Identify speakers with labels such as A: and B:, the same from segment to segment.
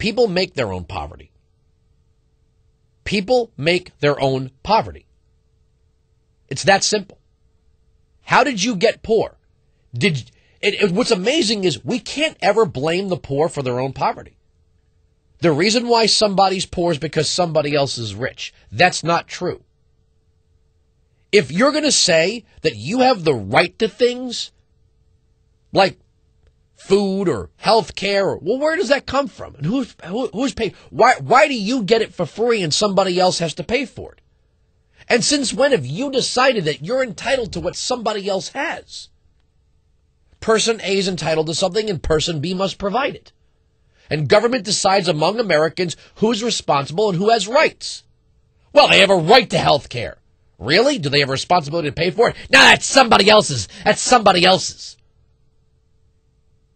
A: People make their own poverty. People make their own poverty. It's that simple. How did you get poor? What's amazing is we can't ever blame the poor for their own poverty. The reason why somebody's poor is because somebody else is rich. That's not true. If you're going to say that you have the right to things like food or health care, well, where does that come from? And who's paying? Why do you get it for free and somebody else has to pay for it? And since when have you decided that you're entitled to what somebody else has? Person A is entitled to something and person B must provide it. And government decides among Americans who's responsible and who has rights. Well, they have a right to health care. Really? Do they have a responsibility to pay for it? No, that's somebody else's. That's somebody else's.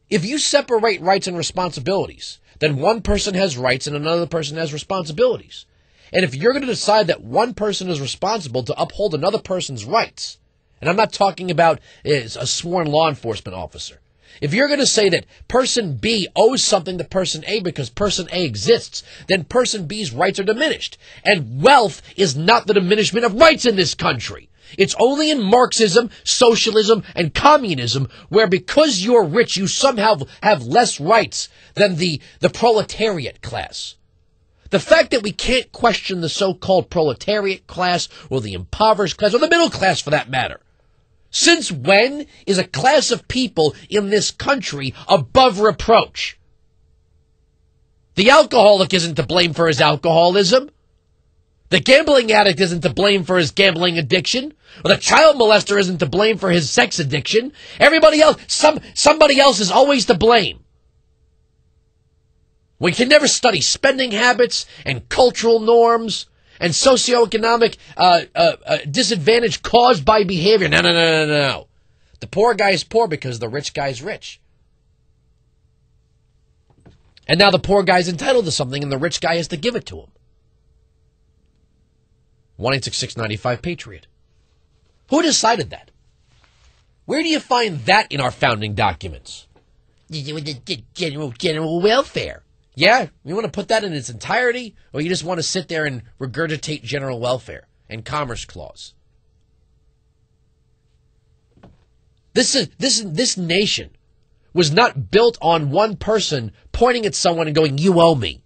A: If you separate rights and responsibilities, then one person has rights and another person has responsibilities. And if you're going to decide that one person is responsible to uphold another person's rights, and I'm not talking about a sworn law enforcement officer, if you're going to say that person B owes something to person A because person A exists, then person B's rights are diminished. And wealth is not the diminishment of rights in this country. It's only in Marxism, socialism, and communism where because you're rich, you somehow have less rights than the proletariat class. The fact that we can't question the so-called proletariat class or the impoverished class or the middle class for that matter. Since when is a class of people in this country above reproach? The alcoholic isn't to blame for his alcoholism. The gambling addict isn't to blame for his gambling addiction. Or the child molester isn't to blame for his sex addiction. Everybody else, somebody else is always to blame. We can never study spending habits and cultural norms and socioeconomic disadvantage caused by behavior. No. The poor guy is poor because the rich guy is rich. And now the poor guy is entitled to something and the rich guy has to give it to him. 1-866-95-PATRIOT. Who decided that? Where do you find that in our founding documents? General welfare. Yeah, you want to put that in its entirety, or you just want to sit there and regurgitate general welfare and Commerce Clause? This nation was not built on one person pointing at someone and going, "You owe me."